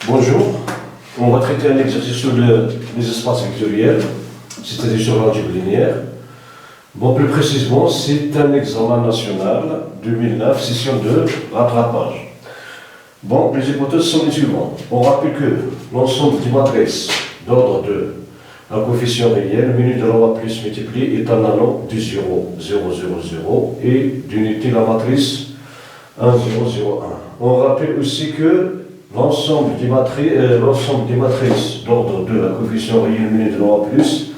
Bonjour, on va traiter un exercice sur les espaces vectoriels, c'est-à-dire sur l'algèbre linéaire. Bon, plus précisément, c'est un examen national 2009, session 2, rattrapage. Bon, les hypothèses sont les suivantes. On rappelle que l'ensemble des matrices d'ordre 2 à coefficient réel, menu de la loi plus multiplié, est un anneau du 0, 0, 0, 0 et d'unité la matrice 1, 0, 0, 1. On rappelle aussi que l'ensemble des matrices d'ordre 2 à coefficient réel, menu de la loi plus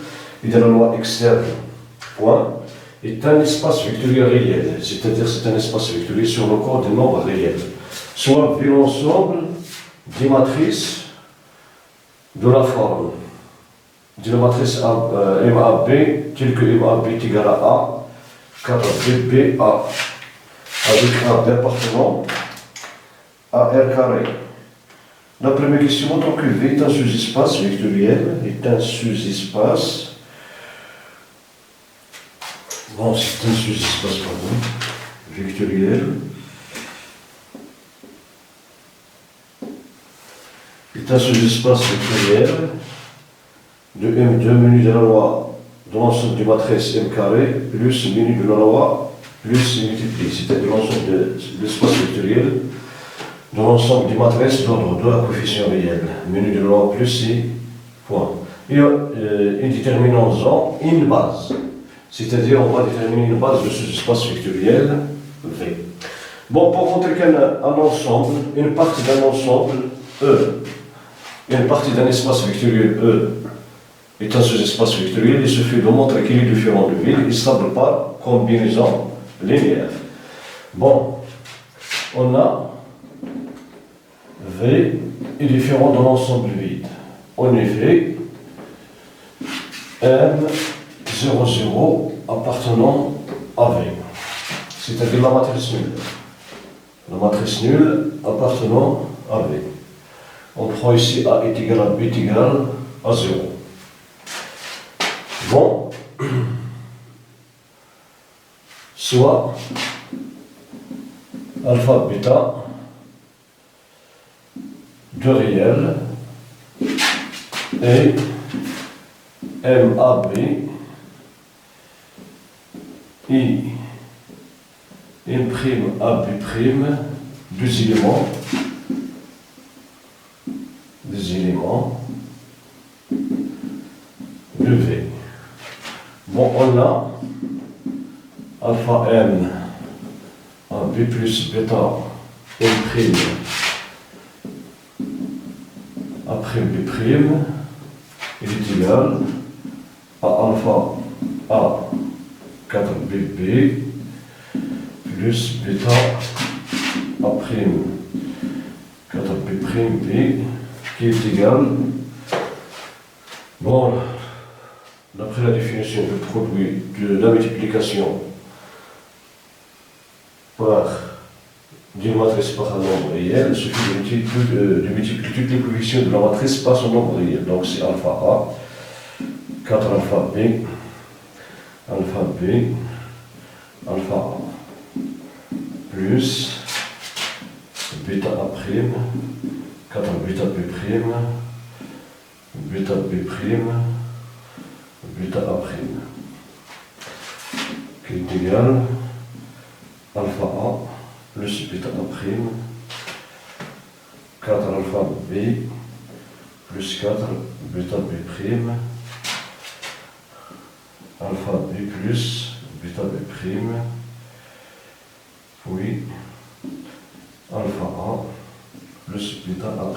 et de la loi externe, point, est un espace vectoriel réel, c'est-à-dire c'est un espace vectoriel sur le corps des nombres réels, soit vu l'ensemble des matrices de la forme de la matrice MAB, telle que MAB est égal à A, 4BBA, avec A d'appartenant à R carré. La première question montre que V est un sous-espace vectoriel, est un sous-espace. Bon, c'est un sous-espace, pardon, vectoriel. Est un sous-espace vectoriel de M2 menu de la loi de l'ensemble des matrices M carré plus menu de la loi plus multiplié, c'est-à-dire l'ensemble de l'espace vectoriel de l'ensemble des matrices d'ordre 2 à coefficient réel, menu de la loi plus et point. Et déterminons-en une base, c'est-à-dire on va déterminer une base de ce espace vectoriel V. Bon, pour montrer qu'un ensemble, une partie d'un ensemble E, une partie d'un espace vectoriel E est un sous-espace vectoriel, il suffit de montrer qu'il est différent de vide et stable par combinaison linéaire. Bon, on a V est différent de l'ensemble vide. En effet, M00 appartenant à V, c'est-à-dire la matrice nulle. La matrice nulle appartenant à V. On prend ici A est égal à B est égal à 0. Bon, soit alpha bêta de réel et MAB I M' AB' deux éléments de V. Bon, on a alpha M AB plus bêta M' A' B', il est égal à alpha A 4BB plus bêta A' 4B', qui est égal, bon, d'après la définition du produit de la multiplication par d'une matrice par un nombre réel, il suffit de multiplier toutes les coefficients de la matrice par son nombre réel. Donc c'est alpha A, 4 alpha B, alpha B, alpha A, plus bêta A', 4 bêta B', bêta B', bêta A', qui est égal alpha A plus bêta A', 4 alpha B plus 4 bêta B', alpha B plus bêta B', puis alpha A plus bêta A'.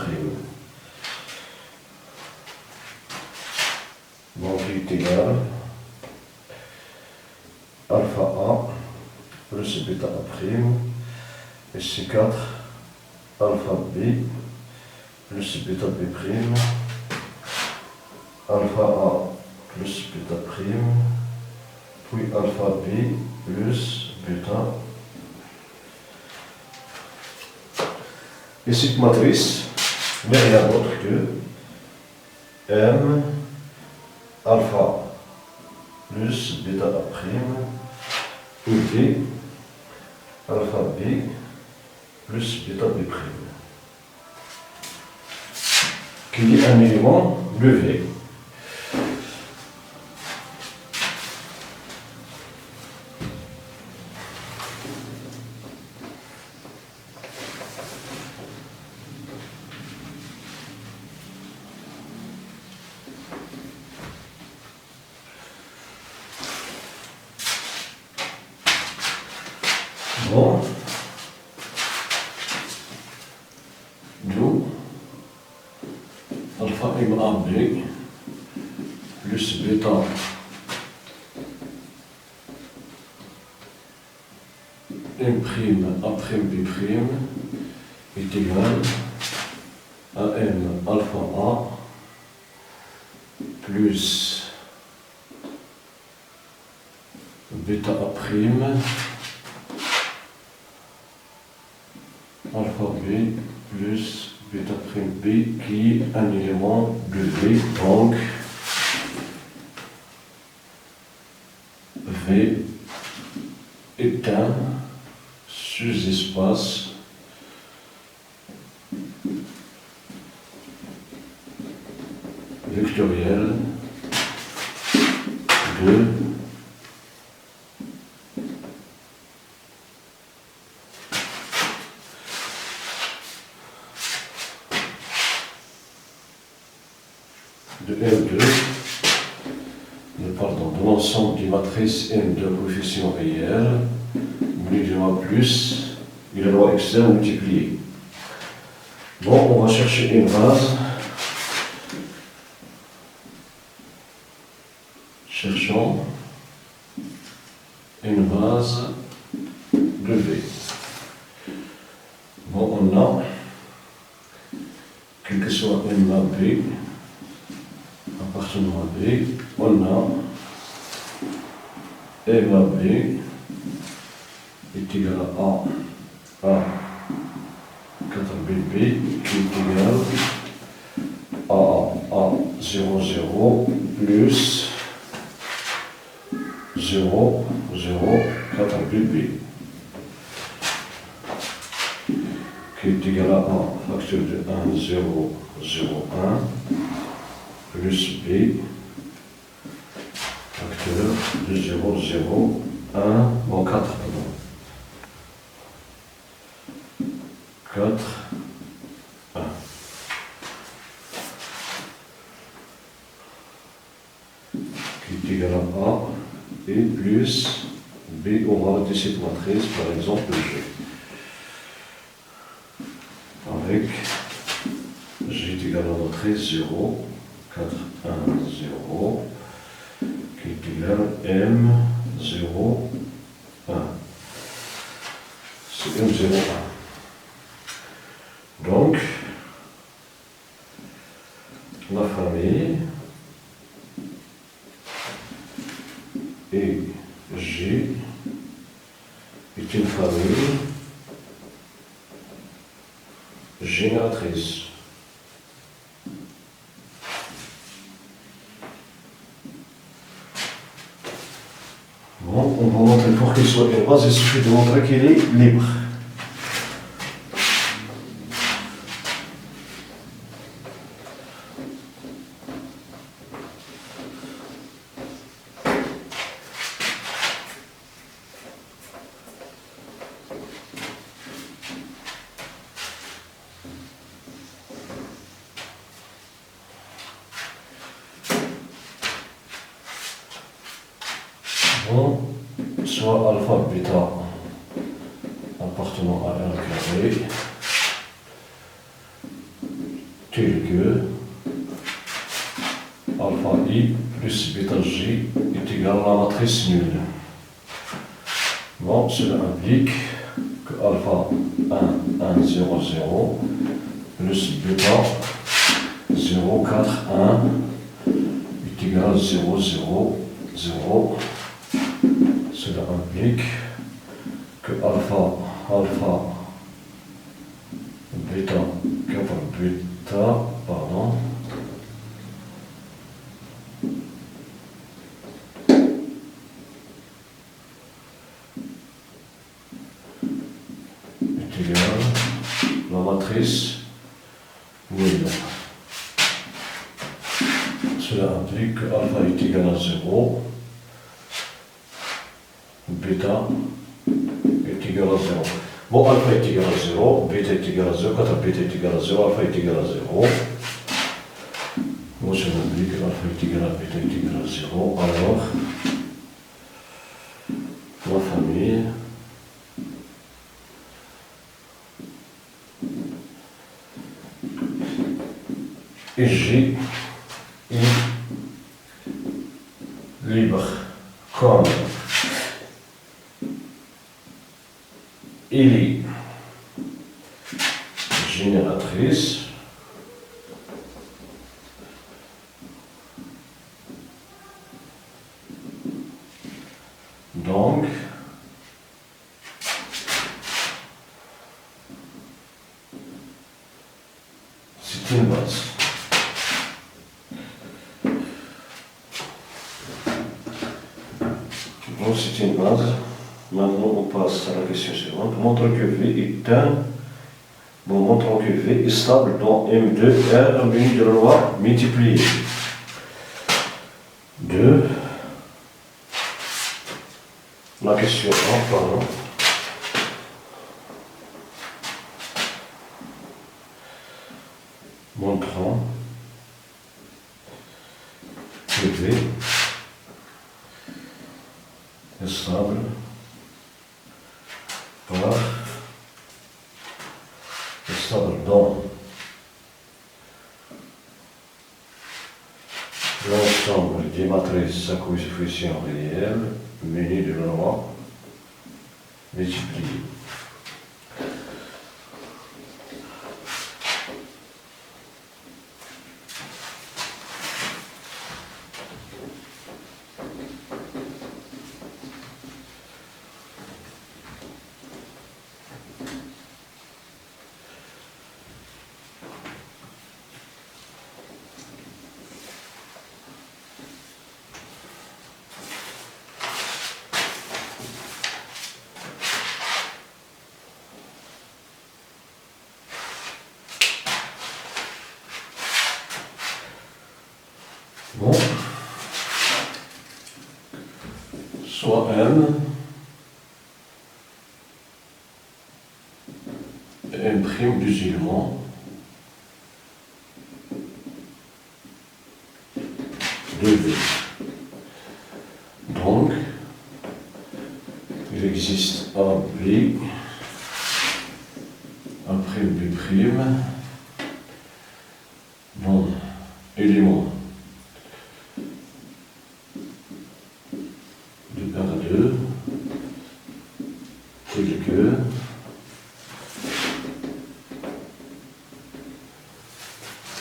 Donc il est égal alpha A plus bêta A', et c'est 4 alpha B plus bêta B', alpha A plus bêta', puis alpha B plus bêta. Et cette matrice n'est rien d'autre que M alpha plus bêta A' ou B alpha B plus bêta B'. qui est un élément de V. Bon, d'où alpha M A B plus bêta M prime A prime B prime est égal à M alpha A plus bêta A prime alpha B plus bêta prime B qui est un élément de V, donc V est un sous-espace vectoriel de M2, de l'ensemble des matrices M de coefficient réel, muni de A plus, et la loi externe multipliée. Bon, on va chercher une base. Cherchons une base de V. Bon, on a, quel que soit M à B, appartenant à B, on a M à B est égal à 4BB qui est égal à 0, 0 plus 0, 0, 4BB qui est égal à A facteur de 1, 0, 0, 1 plus B facteur de 0, 0, 1, bon 4, pardon. 4, 1. Qui est égal à A et plus B, on va noter cette matrice, par exemple G. Avec G est égal à la matrice 0, 4, 1, 0, qui est égal à M, 0, 1. C'est M, 0, 1. Donc, la famille et G est une famille génératrice. Bon, on va montrer pour qu'il soit une base, il suffit de montrer qu'il est libre. Bon, soit alpha bêta appartenant à R carré tel que alpha I plus bêta J est égal à la matrice nulle. Bon, cela implique que alpha 1, 1, 0, 0 plus bêta 0, 4, 1 est égal à 0, 0, 0. Cela implique que alpha, bêta, kappa, bêta, pardon, est égal à la matrice nulle. oublie que alpha est égal à 0, bêta est égal à 0. Bon, alpha est égal à 0, bêta est égal à 0, quand bêta est égal à 0, alpha est égal à 0. Bon, je m'oublie que alpha est égal à bêta est égal à 0, alors la famille et J I libre comme il est génératrice donc c'est une base. Donc c'est une base. Maintenant on passe à la question suivante. Montrons que V est montrons que V est stable dans M2R muni de la loi multipliée. 2. La question 1, pardon. Montrons que V est stable dans l'ensemble des matrices à coefficients réels munies de la loi multipliée. Bon, soit M prime musulman de V. Donc, il existe A, B, A prime, B prime, bon, élément de R2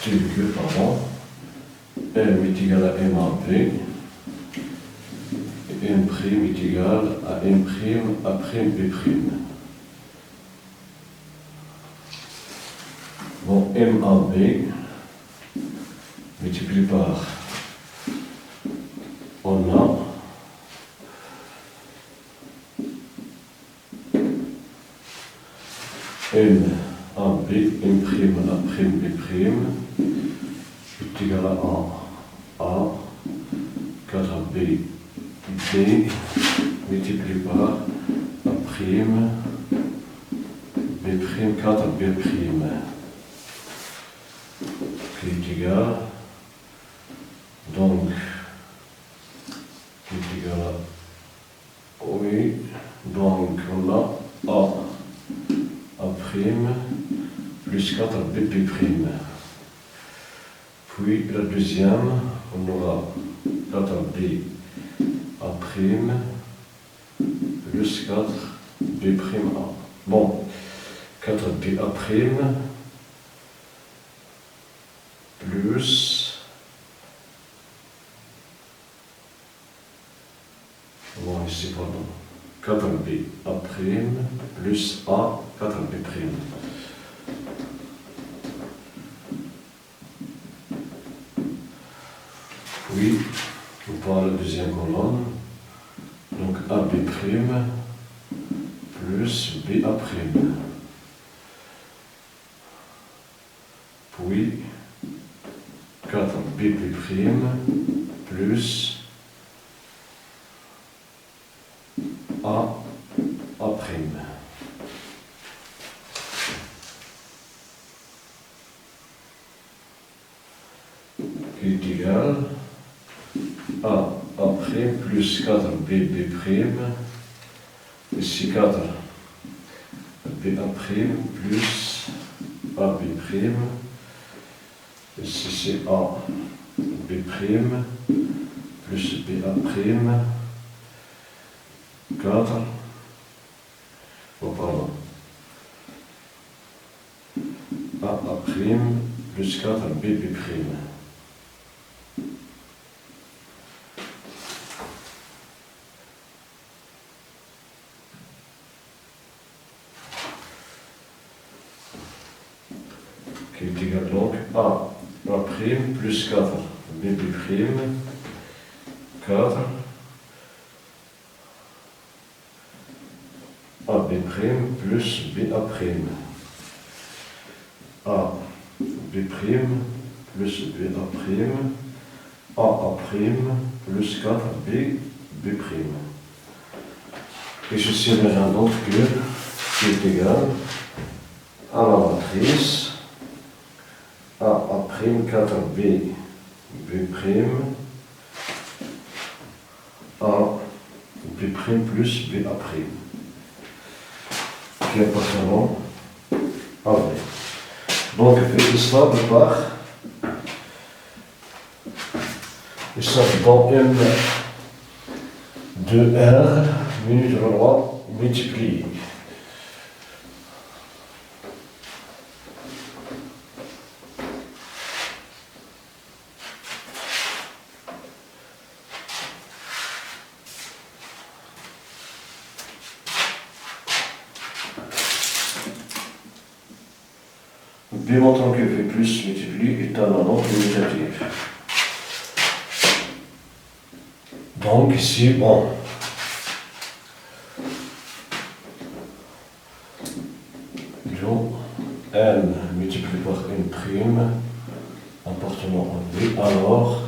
tel que pardon, M est égal à M A B et M' est égal à M' A' B'. Bon, M A B multiplié par on a M A B, M' A' B' est égal à A 4B D multiplié par A' B' 4B', qui est égal, donc, qui est égal à, oui, donc on a A' plus 4B'. Puis la deuxième, on aura 4B A' plus 4B'. Bon, 4B A' plus, bon ici pardon, 4B A' plus A 4B'. Puis, on prend la deuxième colonne, donc AB' plus BA'. Puis, 4B', plus A prime. Qui est égal A prime plus 4B prime. Ici 4 B A prime plus AB prime. Ici c'est A B prime plus B A prime. 4. Oh pardon. A prime plus 4 B prime. Qui est égal donc A prime plus 4 B prime. 4 AB prime plus BA prime. A B prime plus BA prime. A prime plus 4 B prime. Et ceci est donc que qui est égal à la matrice A prime 4 B prime A B prime plus BA prime. Qui est appartenant à V. Donc, V stable par dans M de R minute droit multiplié. Démontrant que V plus multiplié est un nombre limitatif. Donc ici, bon, N multiplié par N prime appartenant à V, alors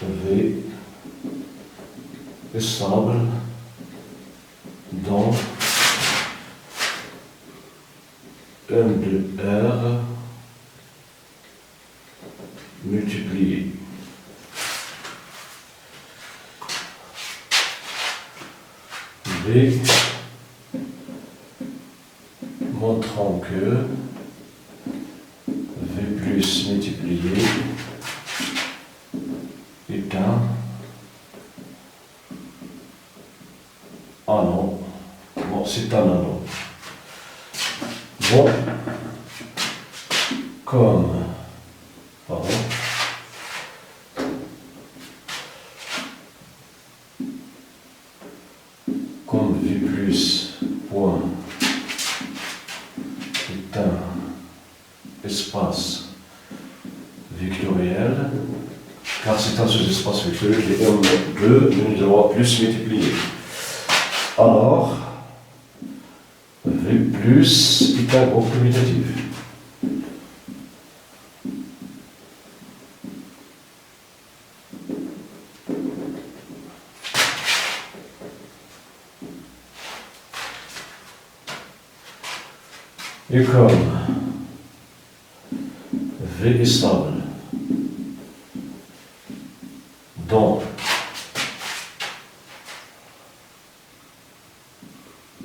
V est stable dans M de R multiplié V montrant que V plus multiplié est un anon. Bon, c'est un anon. Bon, comme, pardon, comme V plus point est un espace vectoriel, car c'est un sous-espace vectoriel de M2, nous devons plus multiplier. Alors, V plus est un groupe commutatif. Et comme V est stable dans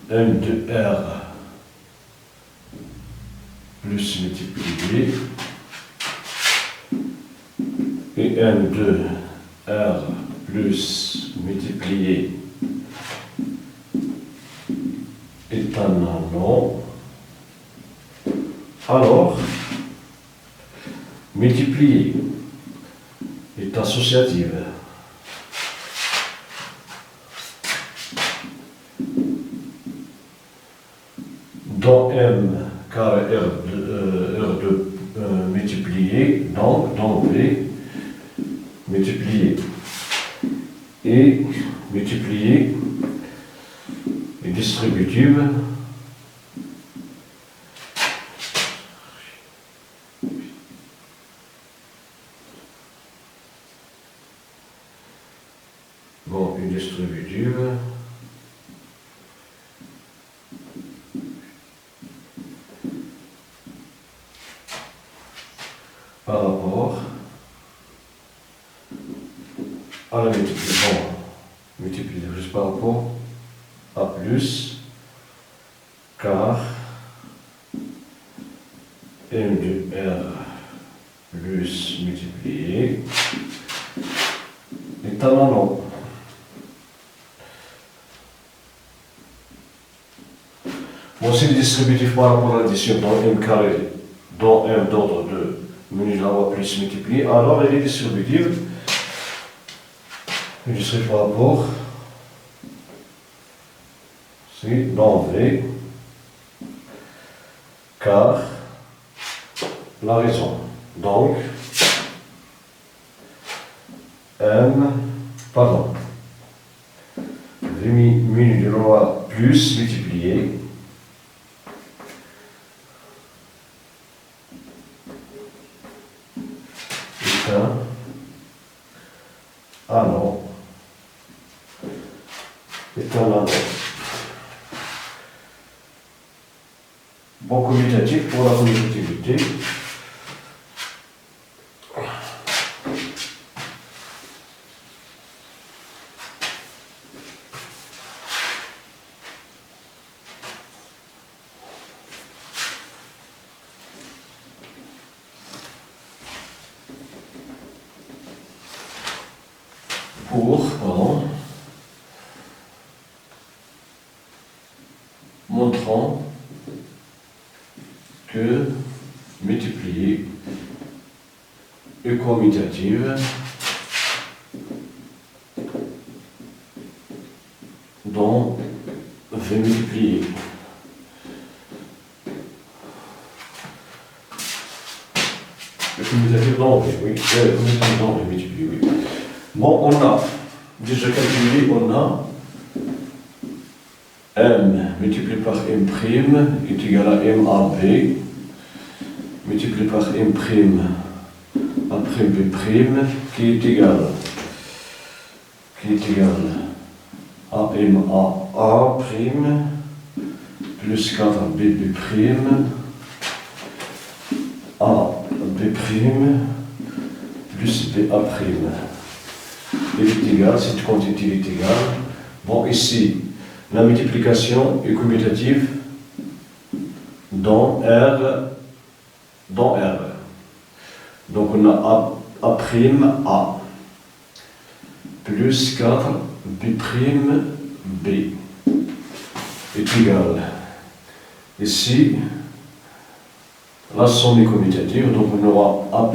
M de R plus multiplié et M de R plus multiplié est un anon, alors multiplié est associative. Dans M carré R2 multiplié, donc dans V multiplié et multiplié est distributive distributive par rapport à la multiplication. Multiplier juste par rapport à plus, car M de R plus multiplié est un anneau. Bon, si le distributif par rapport à l'addition dans M carré, dans M d'ordre 2, menu de la loi plus multiplié, alors elle est distributive. Le distributif par rapport, c'est dans V, car la raison. Donc, V menu de la loi plus multiplié, est un anneau. Est un anneau. Bon, commutatif pour la commutativité. Montrant que multiplier est commutative dans V multiplié. Le commutatif dans V, oui. Le commutatif dans V multiplié, oui. Bon, on a déjà calculé, on a M multiplié par M' est égal à M à B, multiplié par M' à B' qui est égal à M à A', plus 4B' à B' plus BA'. Il est égal, cette quantité est égale. Bon, ici, la multiplication est commutative dans R. Donc on a A', plus 4 B', est égal. Ici, la somme est commutative, donc on aura A',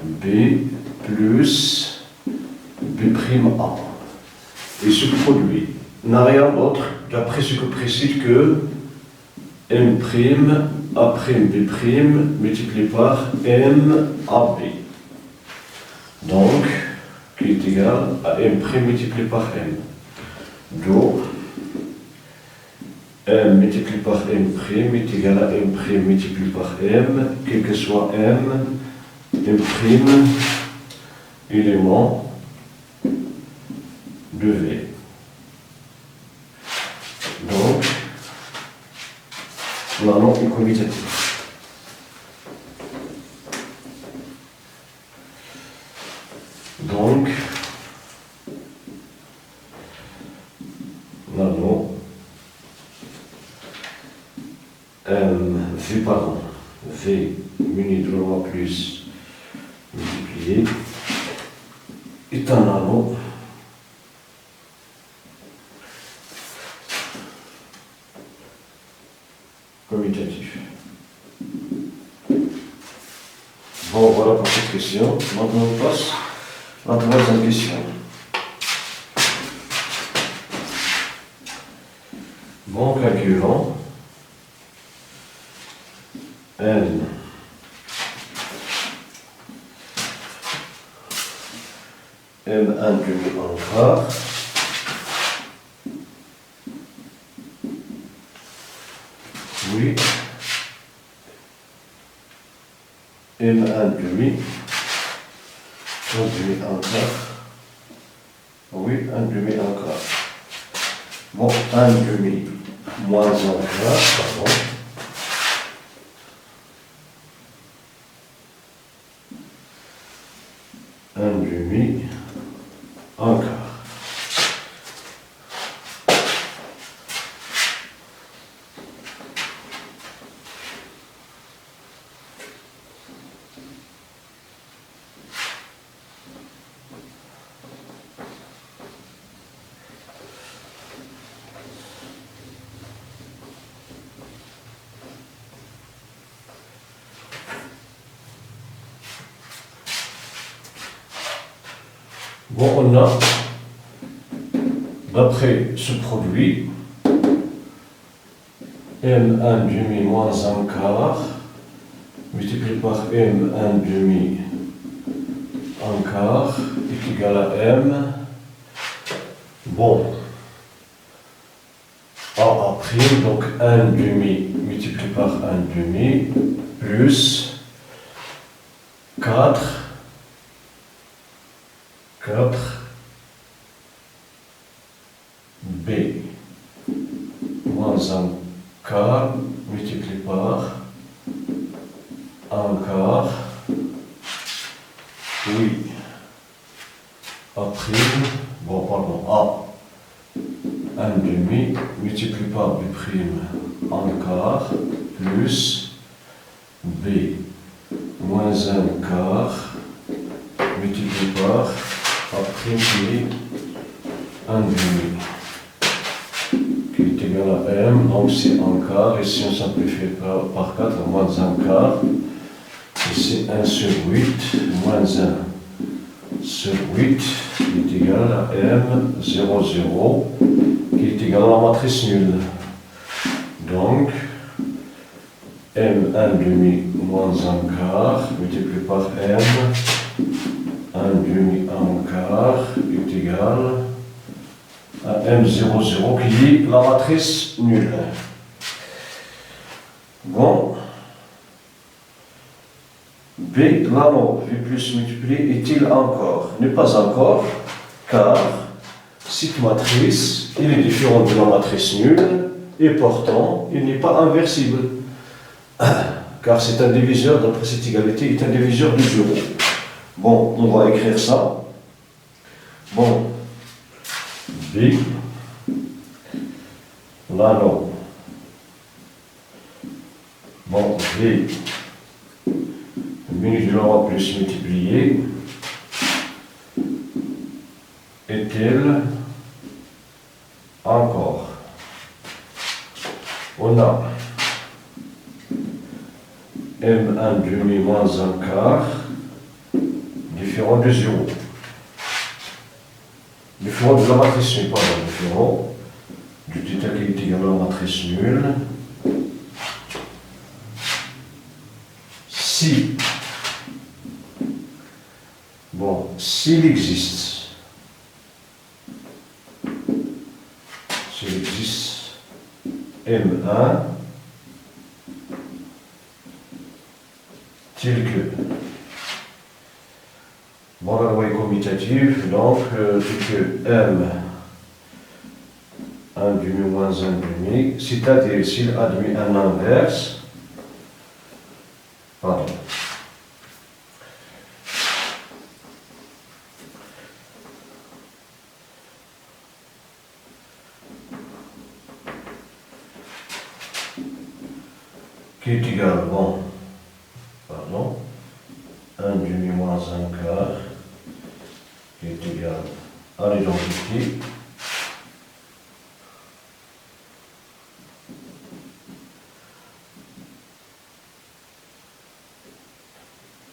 B plus B'A. Et ce produit n'a rien d'autre, d'après ce que précise, que M', A', B' multiplié par M A B. Donc, qui est égal à M' multiplié par M. Donc, M multiplié par M' est égal à M' multiplié par M, quel que soit M' élément de V. Donc, l'anneau est commutatif. Donc, l'anneau V muni de loi plus multiplié est un anneau commutatif. Bon, voilà pour cette question. Maintenant, on passe à la troisième question. Bon, calculons N M1 demi en quart oui M1 demi en quart Oui, 1 demi, 1 quart. Bon, 1 demi moins 1 quart, pardon. Un demi, un quart. Bon, on a, d'après ce produit, M1 demi moins 1 quart, multiplié par M1 demi 1 quart, est égal à M. Bon, A prime, donc 1 demi multiplié par 1 demi, plus 4 B moins 1 quart multiplié par 1 quart, oui, A prime, bon pardon, A 1 demi multiplié par B prime 1 quart plus B moins 1 quart multiplié par A prime qui est 1 demi, qui est égal à M, donc c'est 1 quart, et si on simplifie par 4, moins 1 quart, et c'est 1 sur 8, moins 1 sur 8, qui est égal à M, 0, 0, qui est égal à la matrice nulle. Donc, M 1 demi moins 1 quart, multiplié par M, 1 demi 1 quart, est égal à M0, 0, qui est la matrice nulle. Bon. B, l'anneau V plus multiplié est-il encore? N'est pas encore, car cette matrice, il est différent de la matrice nulle, et pourtant, il n'est pas inversible. Car c'est un diviseur, d'après cette égalité, est un diviseur de 0. Bon, on va écrire ça. Bon, B, l'anneau. Bon, V, minus de l'aura plus multiplié, est-elle encore? On a M1 demi moins 1 quart, différent de 0. Différent de la matrice nulle, pardon, différent du θ qui est égal à la matrice nulle. Si, bon, s'il existe M1 tel que, bon, la loi est commutative, donc c'est que M 1 demi moins 1 demi, c'est-à-dire s'il admet un inverse, pardon, qui est égal, bon, pardon, 1 demi moins 1 quart, qui est égal à l'identité,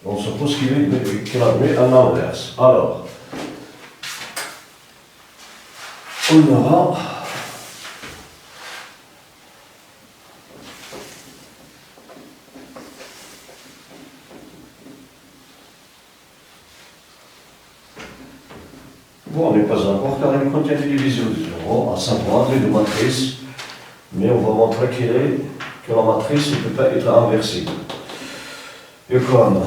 on suppose qu'il admet un inverse. Alors, on aura bon, on n'est pas encore car il contient des divisions de 0, à savoir les deux matrices, mais on va montrer que la matrice ne peut pas être inversible. Et comme,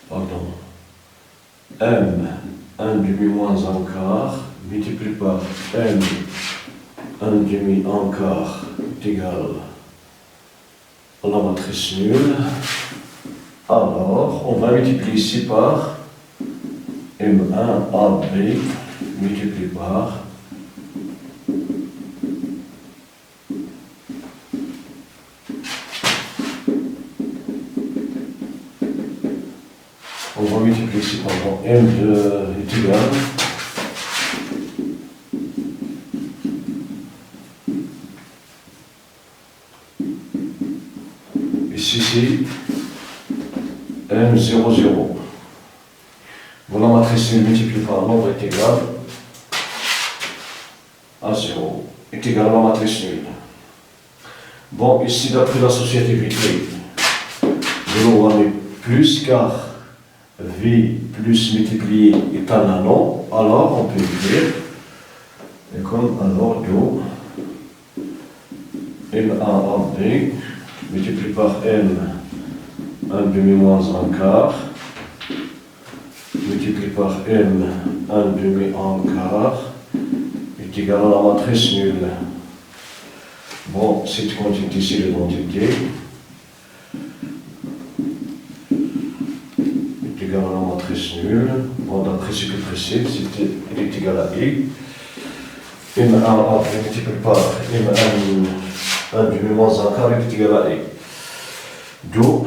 pardon, m 1 demi moins 1 quart multiplié par m 1 demi 1 quart est égal à la matrice nulle. Alors, on va multiplier ici par M1 AB multiplié par on va multiplier ici par M2 est égal ici M00. Bon, la matrice multipliée par un nombre est égal à 0, est égal à la matrice nulle. Bon, ici, d'après l'associativité, de l'eau est plus, car V plus multiplié est un anon, alors on peut écrire, et comme alors d'eau, M1AB multiplié par M 1 demi moins 1 quart multiplié par M 1 demi 1 quart est égal à la matrice nulle. Bon, cette quantité, c'est la quantité est égal à la matrice nulle. Bon, d'après ce que précède, il est égal à I. M1 multiplié par M1 demi moins 1 quart est égal à I. D'où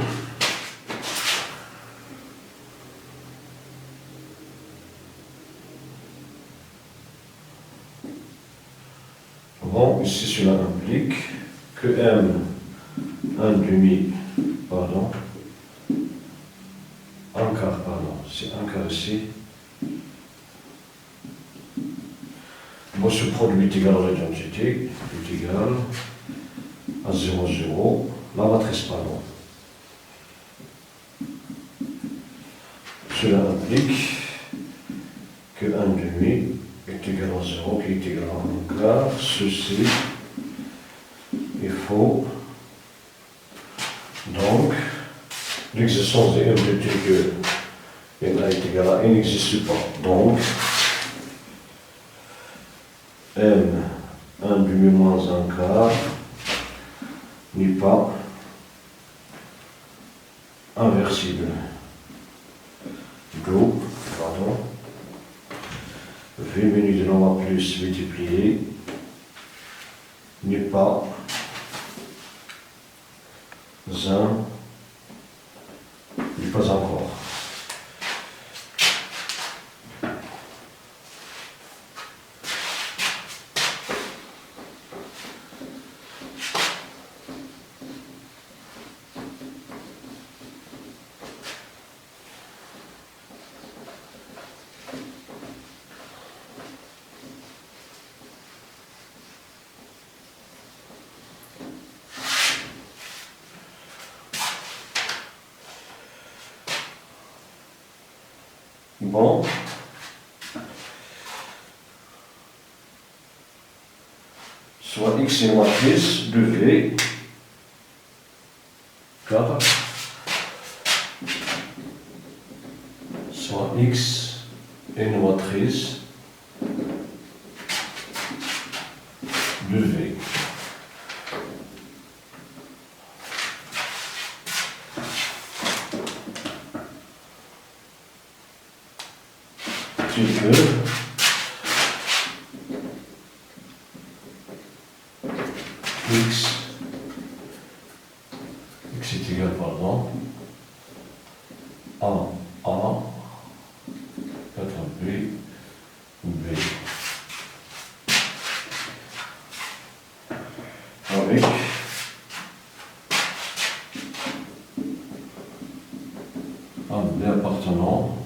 bon, ici cela implique que M 1 demi, pardon, 1 quart, pardon, c'est 1 quart ici. Bon, ce produit est égal à l'identité, est égal à 0, 0, la matrice, pardon. Cela implique que 1 demi est égal à 0, qui est égal à 1 quart. Ceci est faux. Donc, l'existence de M que M est égal à N n'existe pas. Donc, M 1 demi moins 1 quart n'est pas inversible. D'où, pardon, V menu de nombre plus multiplié n'est pas encore. Bon, soit X est une matrice de V, car soit X est une matrice de V. Tu peux X est égal, pardon, A, 4B, B. Avec un B appartenant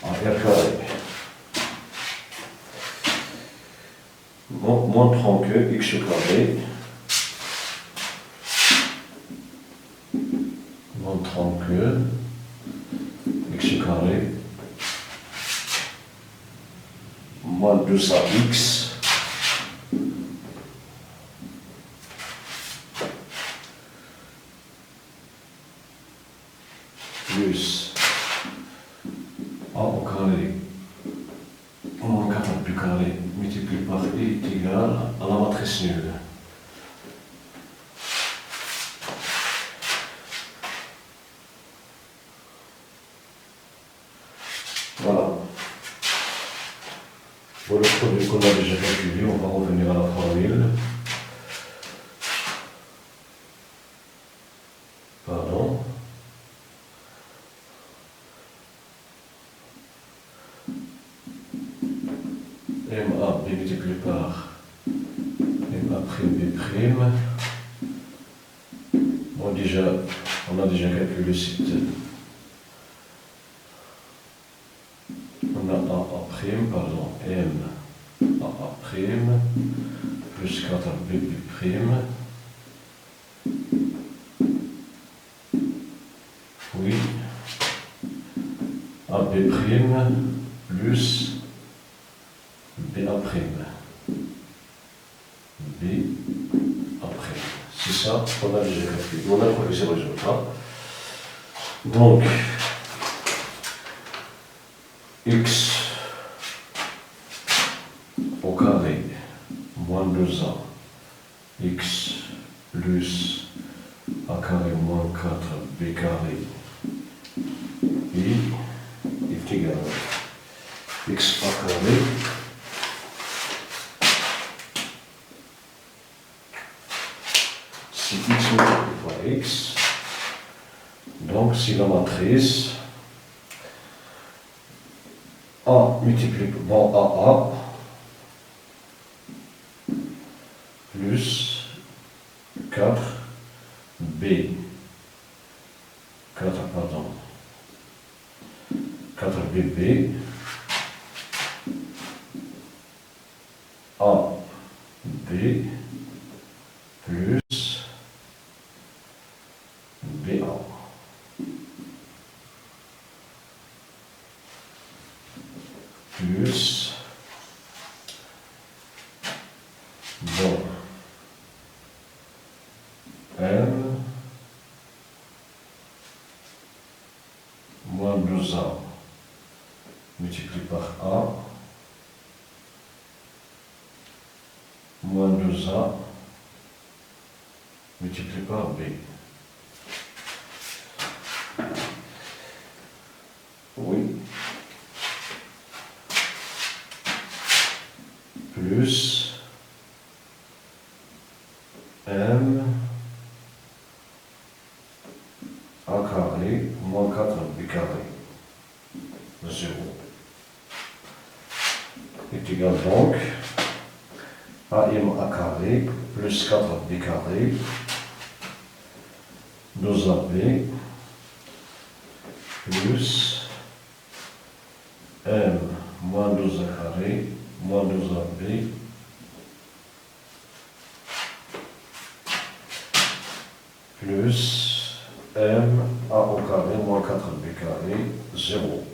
à R carré. Bon, montrons que X carré, montrons que X carré moins 2x plus A carré multiplié par I est égal à la matrice nulle. Voilà. Pour le produit qu'on a déjà calculé, on va revenir à la formule. Pardon. MAB multiplié par MA'B'. Bon, on a déjà calculé cette. On a AA', pardon, MAA' plus 4BB'. Oui. AB' plus BA'. C'est ça qu'on a déjà calculé. On a trouvé ces résultats. Donc, x au carré moins 2a, x plus a carré moins 4b carré, i est égal à x a carré si x multiplié par x, donc si la matrice A multiplié par AA plus 4B, 4BB, AB plus BA. Plus, bon, M moins 2A multiplié par A moins 2A multiplié par B. Oui. Plus M A carré moins 4B carré, 0, est égal donc AM A carré plus 4B carré, 2AB plus M moins 2A carré moins 2AB plus M A au carré moins 4B carré, 0.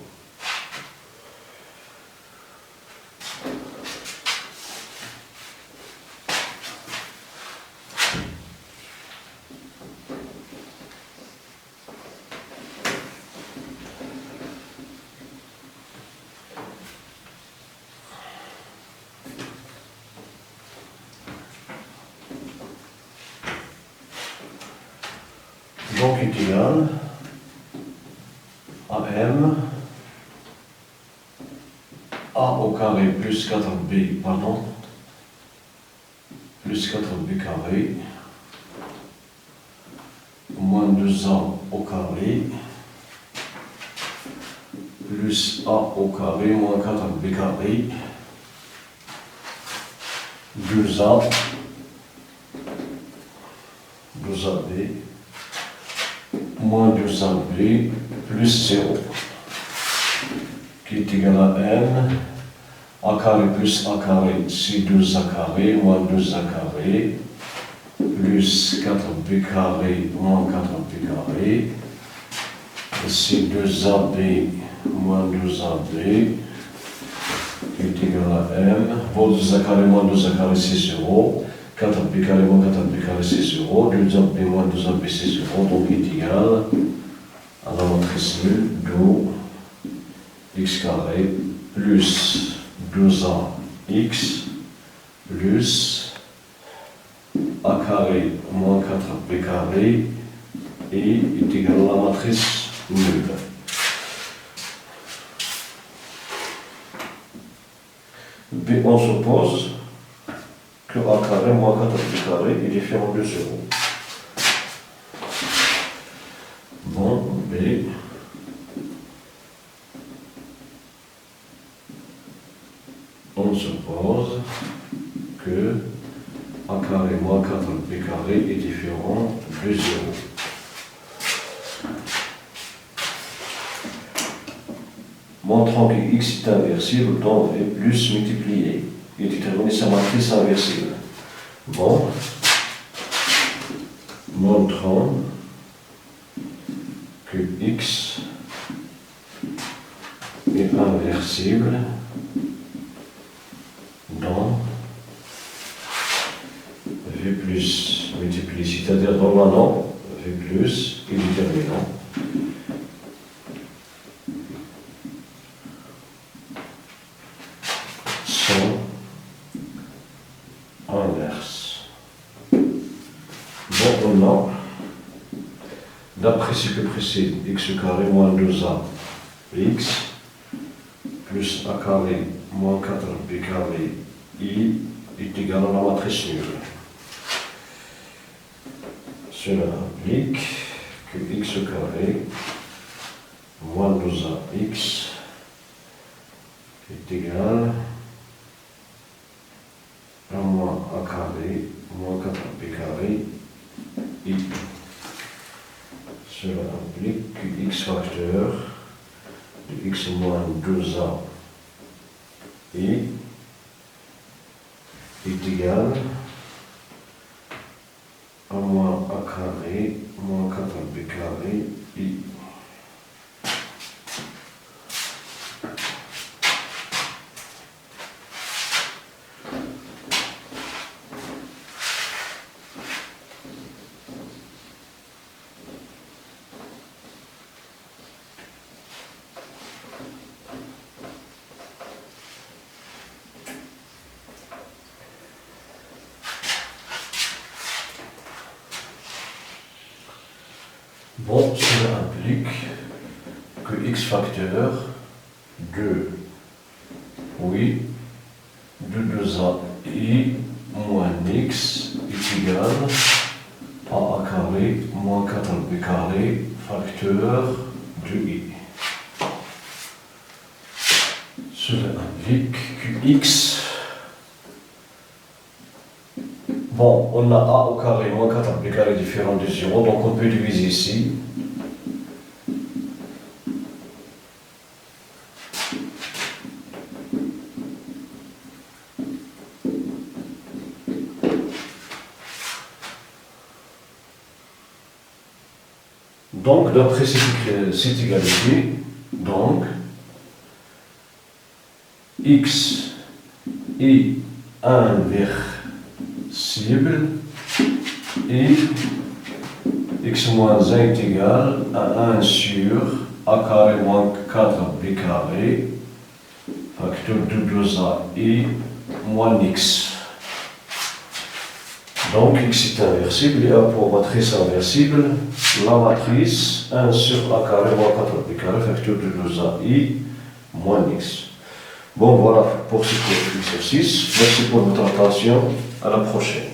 Donc est égal à M A au carré plus 4B, pardon, plus 4B carré moins 2A au carré plus A au carré moins 4B carré 2AB moins 2AB plus 0 qui est égal à n A carré plus A carré c'est 2A carré moins 2A carré plus 4B carré moins 4B carré c'est 2AB moins 2AB qui est égal à n. Pour 2A carré moins 2A carré c'est 0. 4B carré moins 4B carré c'est 0, 2AB moins 2AB c'est 0, donc il est égal à la matrice nulle d'où x carré plus 2A x plus a carré moins 4b carré et est égal à la matrice nulle. B, on suppose que a carré moins 4b carré est différent de 0. Bon, B, on suppose que a carré moins 4b carré est différent de 0. Montrant que x est inversible dans V plus multiplié et déterminer sa matrice inversible. Bon, montrant que x est inversible dans V plus multiplié, c'est-à-dire dans maintenant V plus et déterminant. Sont inverses. Bon, on a, d'après ce que précède, x carré moins 2a x plus a carré moins 4b carré i est égal à la matrice nulle. Cela implique que x carré moins 2a x est égal à moins a carré moins 4b carré i. Cela implique que x facteur de x moins 2a i est égal à moins a carré moins 4b carré i. Bon, cela implique que x facteur de, oui, de 2a i moins x est égal à a carré moins 4b carré facteur de i. Cela implique que x, bon, on a a au carré moins 4b carré différent de 0, donc on peut diviser ici. Donc, d'après cette égalité, donc, x est inversible et x moins 1 est égal à 1 sur a carré moins 4b carré facteur de 2ai moins x. Donc x est inversible et a pour matrice inversible la matrice 1 sur a carré moins 4b carré facteur de 2ai moins x. Bon, voilà pour ce exercice. Merci pour votre attention. À la prochaine.